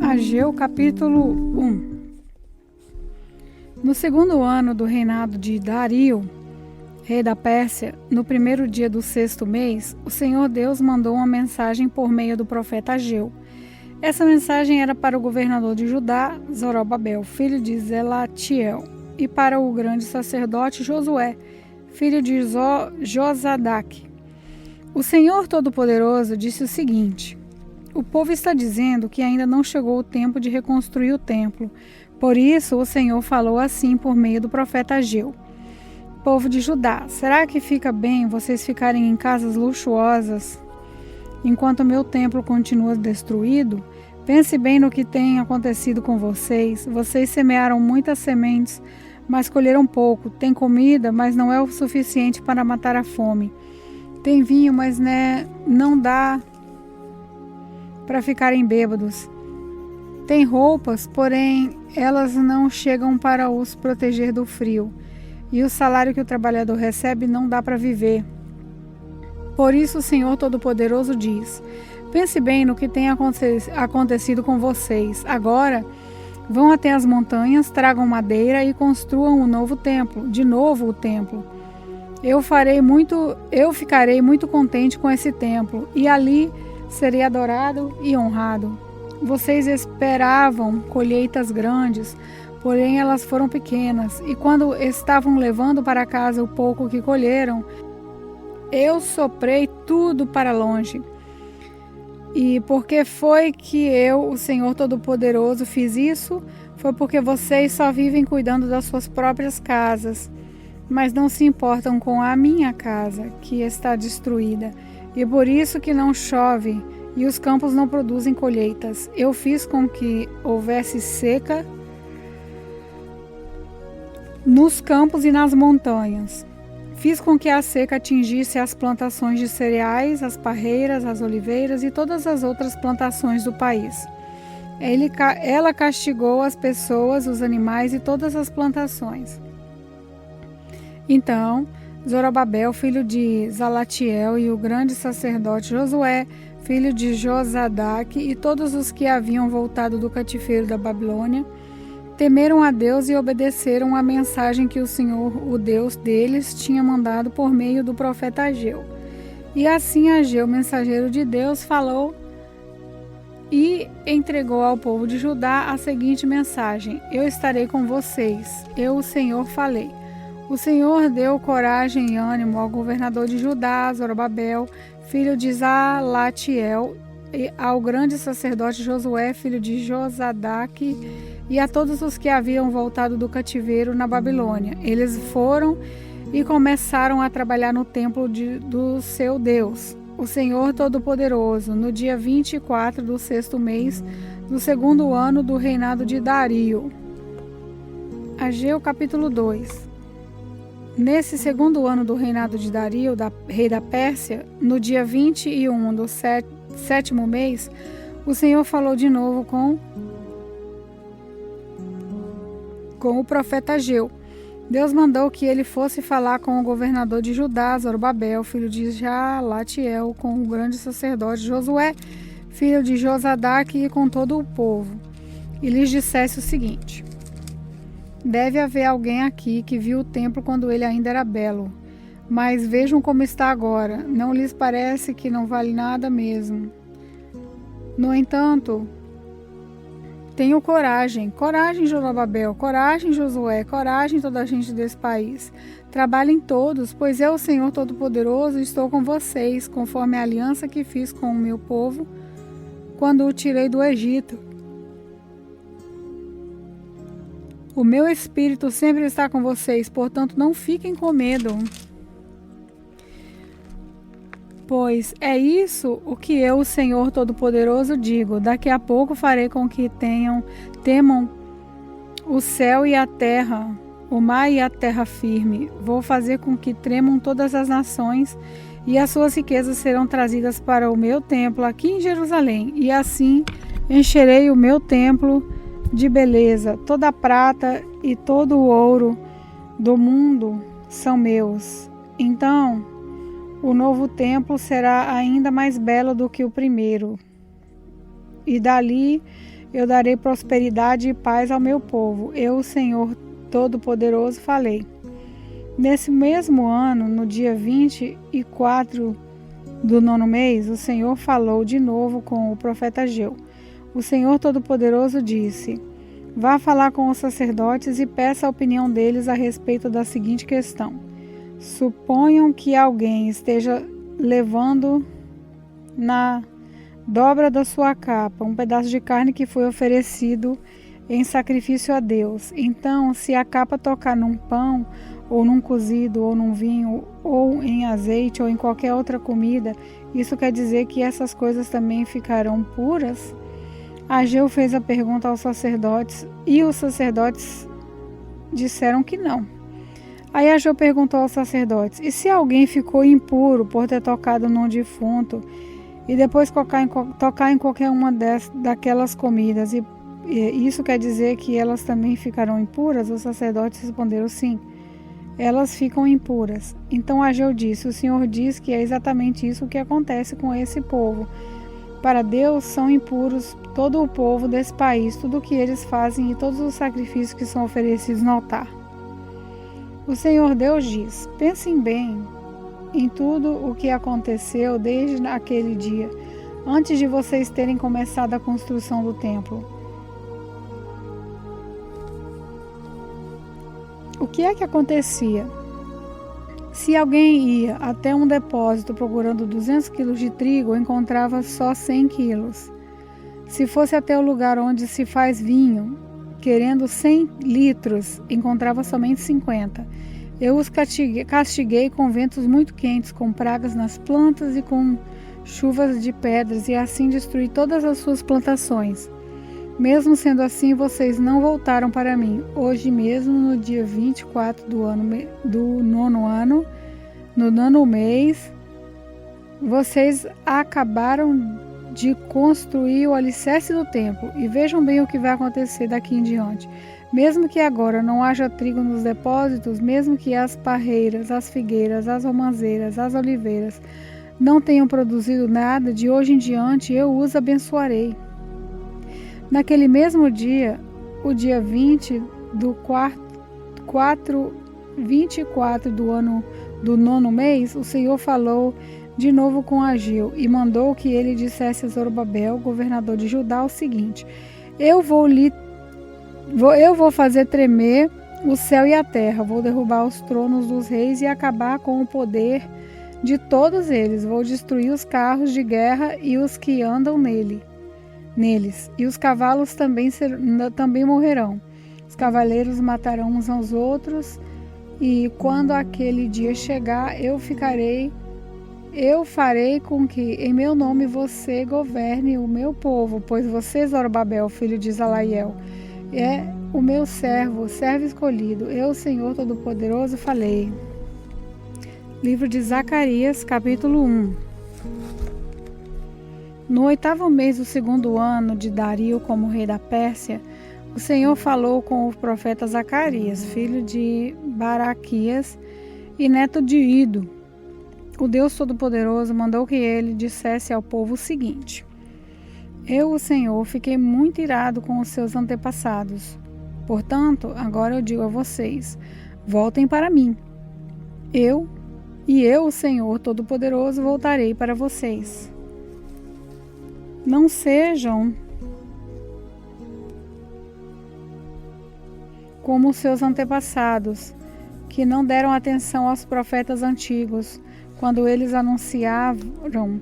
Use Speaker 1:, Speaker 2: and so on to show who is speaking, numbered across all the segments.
Speaker 1: Ageu capítulo 1. No segundo ano do reinado de Dario, rei da Pérsia, no primeiro dia do sexto mês, o Senhor Deus mandou uma mensagem por meio do profeta Ageu. Essa mensagem era para o governador de Judá, Zorobabel, filho de Zelatiel, e para o grande sacerdote Josué, filho de Josadaque. O Senhor Todo-Poderoso disse o seguinte: o povo está dizendo que ainda não chegou o tempo de reconstruir o templo. Por isso, o Senhor falou assim por meio do profeta Ageu. Povo de Judá, será que fica bem vocês ficarem em casas luxuosas enquanto meu templo continua destruído? Pense bem no que tem acontecido com vocês. Vocês semearam muitas sementes, mas colheram pouco. Tem comida, mas não é o suficiente para matar a fome. Tem vinho, mas não dá para ficarem bêbados. Tem roupas, porém elas não chegam para os proteger do frio. E o salário que o trabalhador recebe não dá para viver. Por isso o Senhor Todo-Poderoso diz: pense bem no que tem acontecido com vocês. Agora, vão até as montanhas, tragam madeira e construam de novo o templo. Eu ficarei muito contente com esse templo, e ali serei adorado e honrado. Vocês esperavam colheitas grandes, porém elas foram pequenas, e quando estavam levando para casa o pouco que colheram, eu soprei tudo para longe. E por que foi que eu, o Senhor Todo-Poderoso, fiz isso? Foi porque vocês só vivem cuidando das suas próprias casas, mas não se importam com a minha casa, que está destruída. E por isso que não chove e os campos não produzem colheitas. Eu fiz com que houvesse seca nos campos e nas montanhas. Fiz com que a seca atingisse as plantações de cereais, as parreiras, as oliveiras e todas as outras plantações do país. Ela castigou as pessoas, os animais e todas as plantações. Então, Zorobabel, filho de Zalatiel, e o grande sacerdote Josué, filho de Josadaque, e todos os que haviam voltado do cativeiro da Babilônia, temeram a Deus e obedeceram à mensagem que o Senhor, o Deus deles, tinha mandado por meio do profeta Ageu. E assim Ageu, mensageiro de Deus, falou e entregou ao povo de Judá a seguinte mensagem: eu estarei com vocês, eu, o Senhor, falei. O Senhor deu coragem e ânimo ao governador de Judá, Zorobabel, filho de Zalatiel, e ao grande sacerdote Josué, filho de Josadaque, e a todos os que haviam voltado do cativeiro na Babilônia. Eles foram e começaram a trabalhar no templo do seu Deus, o Senhor Todo-Poderoso, no dia 24 do sexto mês do segundo ano do reinado de Dario. Ageu capítulo 2. Nesse segundo ano do reinado de Dario, rei da Pérsia, no dia 21 do sétimo mês, o Senhor falou de novo com o profeta Ageu. Deus mandou que ele fosse falar com o governador de Judá, Zorobabel, filho de Jalatiel, com o grande sacerdote Josué, filho de Josadaque, e com todo o povo. E lhes dissesse o seguinte: deve haver alguém aqui que viu o templo quando ele ainda era belo, mas vejam como está agora. Não lhes parece que não vale nada mesmo? No entanto, tenham coragem, Zorobabel, coragem, Josué, coragem toda a gente desse país. Trabalhem todos, pois eu, o Senhor Todo-Poderoso, estou com vocês, conforme a aliança que fiz com o meu povo quando o tirei do Egito. O meu espírito sempre está com vocês, portanto não fiquem com medo. Pois é isso o que eu, o Senhor Todo-Poderoso, digo. Daqui a pouco farei com que temam o céu e a terra, o mar e a terra firme. Vou fazer com que tremam todas as nações, e as suas riquezas serão trazidas para o meu templo aqui em Jerusalém. E assim encherei o meu templo de beleza. Toda a prata e todo o ouro do mundo são meus. Então, o novo templo será ainda mais belo do que o primeiro. e dali eu darei prosperidade e paz ao meu povo. Eu, o Senhor Todo-Poderoso, falei. Nesse mesmo ano, no dia 24 do 9º mês, o Senhor falou de novo com o profeta Ageu. O Senhor Todo-Poderoso disse: vá falar com os sacerdotes e peça a opinião deles a respeito da seguinte questão. Suponham que alguém esteja levando na dobra da sua capa um pedaço de carne que foi oferecido em sacrifício a Deus. Então, se a capa tocar num pão, ou num cozido, ou num vinho, ou em azeite, ou em qualquer outra comida, isso quer dizer que essas coisas também ficarão puras? Ageu fez a pergunta aos sacerdotes, e os sacerdotes disseram que não. Aí Ageu perguntou aos sacerdotes: e se alguém ficou impuro por ter tocado num defunto, e depois tocar em qualquer uma daquelas comidas, e isso quer dizer que elas também ficarão impuras? Os sacerdotes responderam: sim, elas ficam impuras. Então Ageu disse: o Senhor diz que é exatamente isso que acontece com esse povo. Para Deus são impuros todo o povo desse país, tudo o que eles fazem e todos os sacrifícios que são oferecidos no altar. O Senhor Deus diz: pensem bem em tudo o que aconteceu desde aquele dia, antes de vocês terem começado a construção do templo. O que é que acontecia? Se alguém ia até um depósito procurando 200 quilos de trigo, encontrava só 100 quilos. Se fosse até o lugar onde se faz vinho, querendo 100 litros, encontrava somente 50. Eu os castiguei com ventos muito quentes, com pragas nas plantas e com chuvas de pedras, e assim destruí todas as suas plantações. Mesmo sendo assim, vocês não voltaram para mim. Hoje mesmo, no dia 24 do 9º ano, no 9º mês, vocês acabaram de construir o alicerce do templo. E vejam bem o que vai acontecer daqui em diante. Mesmo que agora não haja trigo nos depósitos, mesmo que as parreiras, as figueiras, as romãzeiras, as oliveiras não tenham produzido nada, de hoje em diante eu os abençoarei. Naquele mesmo dia, o dia 20 do 24 do ano do 9º mês, o Senhor falou de novo com Ageu e mandou que ele dissesse a Zorobabel, governador de Judá, o seguinte: Eu vou fazer tremer o céu e a terra, vou derrubar os tronos dos reis e acabar com o poder de todos eles. Vou destruir os carros de guerra e os que andam neles, e os cavalos também morrerão. Os cavaleiros matarão uns aos outros, e quando aquele dia chegar, eu farei com que em meu nome você governe o meu povo, pois você, Zorobabel, filho de Salaiel, é o meu servo escolhido. Eu, Senhor Todo-Poderoso, falei. Livro de Zacarias, capítulo 1. No 8º mês do 2º ano de Dario como rei da Pérsia, o Senhor falou com o profeta Zacarias, filho de Baraquias e neto de Ido. O Deus Todo-Poderoso mandou que ele dissesse ao povo o seguinte: Eu, o Senhor, fiquei muito irado com os seus antepassados. Portanto, agora eu digo a vocês: voltem para mim. Eu, o Senhor Todo-Poderoso, voltarei para vocês. Não sejam como os seus antepassados, que não deram atenção aos profetas antigos, quando eles anunciaram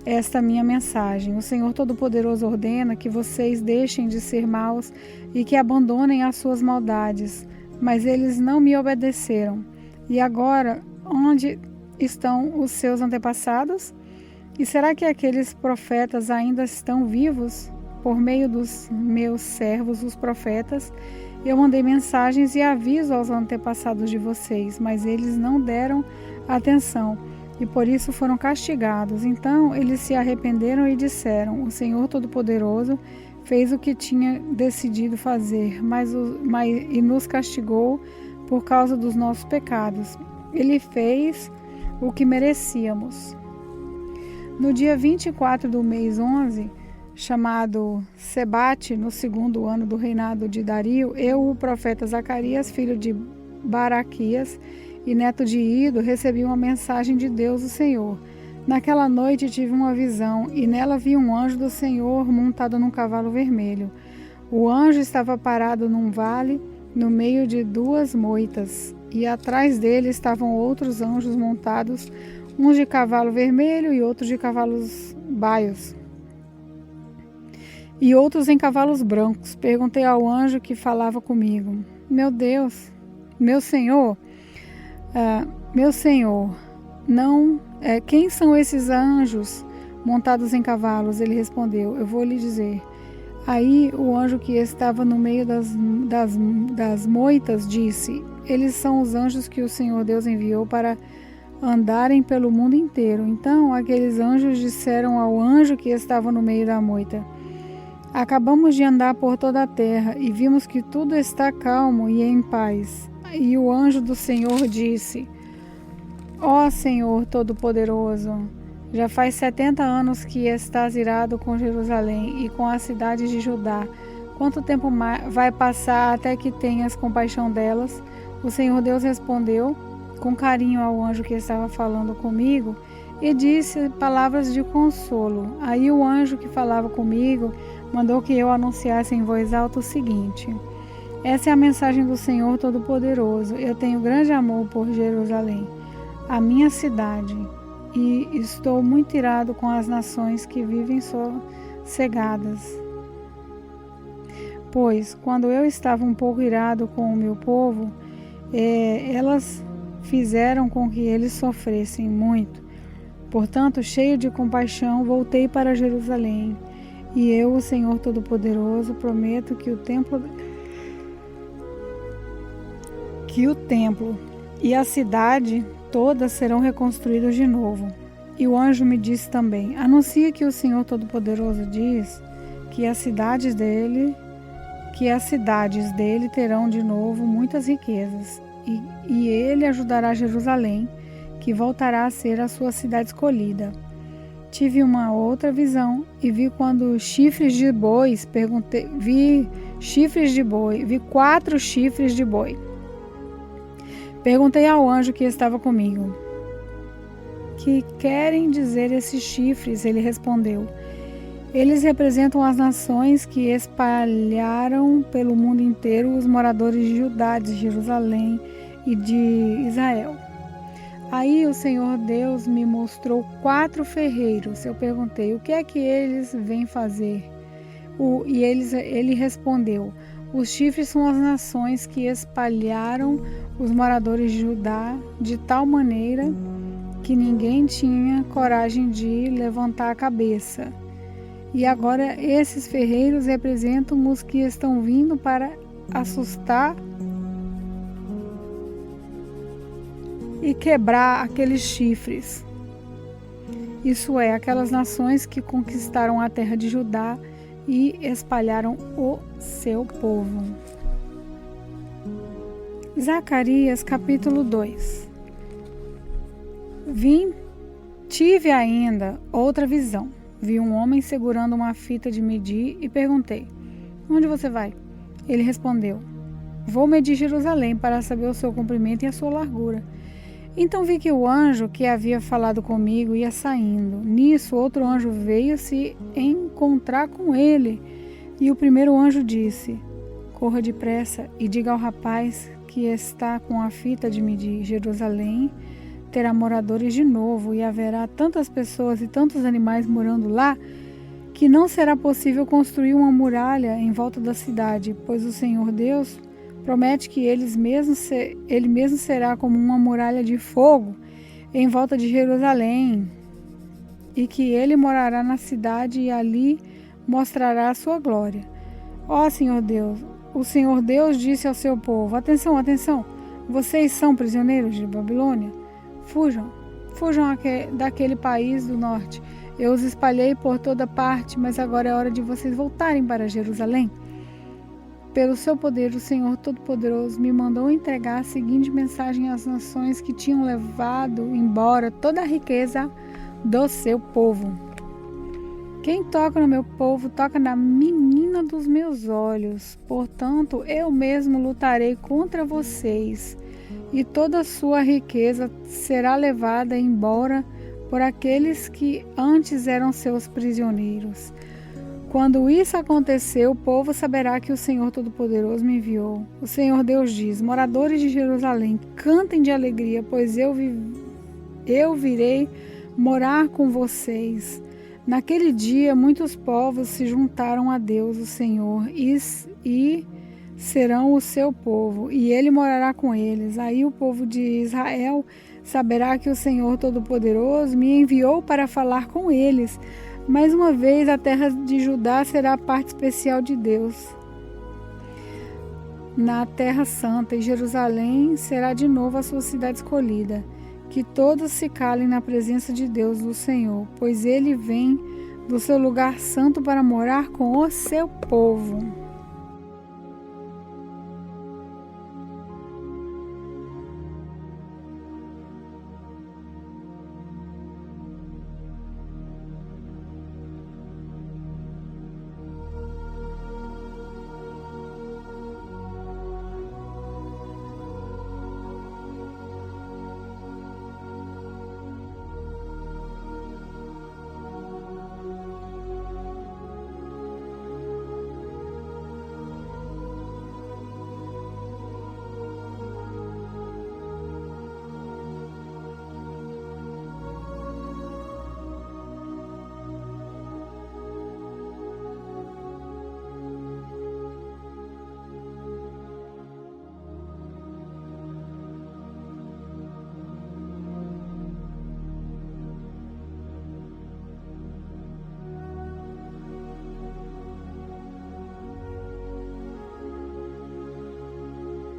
Speaker 1: esta minha mensagem. O Senhor Todo-Poderoso ordena que vocês deixem de ser maus e que abandonem as suas maldades, mas eles não me obedeceram. E agora, onde estão os seus antepassados? E será que aqueles profetas ainda estão vivos? Por meio dos meus servos, os profetas, eu mandei mensagens e aviso aos antepassados de vocês, mas eles não deram atenção e por isso foram castigados. Então eles se arrependeram e disseram: O Senhor Todo-Poderoso fez o que tinha decidido fazer, e nos castigou por causa dos nossos pecados. Ele fez o que merecíamos. No dia 24 do mês 11, chamado Sebate, no 2º ano do reinado de Dario, eu, o profeta Zacarias, filho de Baraquias e neto de Ido, recebi uma mensagem de Deus, o Senhor. Naquela noite tive uma visão, e nela vi um anjo do Senhor montado num cavalo vermelho. O anjo estava parado num vale, no meio de 2 moitas, e atrás dele estavam outros anjos montados, uns de cavalo vermelho e outros de cavalos baios, e outros em cavalos brancos. Perguntei ao anjo que falava comigo: Meu Deus, meu Senhor, quem são esses anjos montados em cavalos? Ele respondeu: Eu vou lhe dizer. Aí o anjo que estava no meio das moitas disse: Eles são os anjos que o Senhor Deus enviou para andarem pelo mundo inteiro. Então aqueles anjos disseram ao anjo que estava no meio da moita: Acabamos de andar por toda a terra e vimos que tudo está calmo e em paz. E o anjo do Senhor disse: Ó Senhor Todo-Poderoso, já faz 70 anos que estás irado com Jerusalém e com as cidades de Judá. Quanto tempo vai passar até que tenhas compaixão delas? O Senhor Deus respondeu com carinho ao anjo que estava falando comigo e disse palavras de consolo. Aí o anjo que falava comigo mandou que eu anunciasse em voz alta o seguinte: Essa é a mensagem do Senhor Todo-Poderoso. Eu tenho grande amor por Jerusalém, a minha cidade, e estou muito irado com as nações que vivem sossegadas. Pois, quando eu estava um pouco irado com o meu povo, elas fizeram com que eles sofressem muito. Portanto, cheio de compaixão, voltei para Jerusalém. E eu, o Senhor Todo-Poderoso, prometo que o templo e a cidade todas serão reconstruídos de novo. E o anjo me disse também: Anuncia que o Senhor Todo-Poderoso diz que as cidades dele terão de novo muitas riquezas. E ele ajudará Jerusalém, que voltará a ser a sua cidade escolhida. Tive uma outra visão e vi vi 4 chifres de boi. Perguntei ao anjo que estava comigo: Que querem dizer esses chifres? Ele respondeu: Eles representam as nações que espalharam pelo mundo inteiro os moradores de Judá, de Jerusalém e de Israel. Aí o Senhor Deus me mostrou 4 ferreiros. Eu perguntei: O que é que eles vêm fazer? Ele respondeu: Os chifres são as nações que espalharam os moradores de Judá de tal maneira que ninguém tinha coragem de levantar a cabeça. E agora esses ferreiros representam os que estão vindo para assustar e quebrar aqueles chifres. Isso é, aquelas nações que conquistaram a terra de Judá e espalharam o seu povo. Zacarias capítulo 2. Tive ainda outra visão. Vi um homem segurando uma fita de medir e perguntei: Onde você vai? Ele respondeu: Vou medir Jerusalém para saber o seu comprimento e a sua largura. Então vi que o anjo que havia falado comigo ia saindo. Nisso, outro anjo veio se encontrar com ele. E o primeiro anjo disse: Corra depressa e diga ao rapaz que está com a fita de medir: Jerusalém terá moradores de novo, e haverá tantas pessoas e tantos animais morando lá, que não será possível construir uma muralha em volta da cidade, pois o Senhor Deus promete que ele mesmo será como uma muralha de fogo em volta de Jerusalém, e que ele morará na cidade e ali mostrará a sua glória. Ó Senhor Deus, o Senhor Deus disse ao seu povo: Atenção, atenção, vocês são prisioneiros de Babilônia? Fujam daquele país do norte. Eu os espalhei por toda parte, mas agora é hora de vocês voltarem para Jerusalém. Pelo seu poder, o Senhor Todo-Poderoso me mandou entregar a seguinte mensagem às nações que tinham levado embora toda a riqueza do seu povo. Quem toca no meu povo toca na menina dos meus olhos. Portanto, eu mesmo lutarei contra vocês, e toda a sua riqueza será levada embora por aqueles que antes eram seus prisioneiros. Quando isso acontecer, o povo saberá que o Senhor Todo-Poderoso me enviou. O Senhor Deus diz: moradores de Jerusalém, cantem de alegria, pois eu virei morar com vocês. Naquele dia, muitos povos se juntaram a Deus, o Senhor, e serão o seu povo, e ele morará com eles. Aí o povo de Israel saberá que o Senhor Todo-Poderoso me enviou para falar com eles. Mais uma vez, a terra de Judá será a parte especial de Deus na Terra Santa, e Jerusalém será de novo a sua cidade escolhida. Que todos se calem na presença de Deus, do Senhor, pois ele vem do seu lugar santo para morar com o seu povo.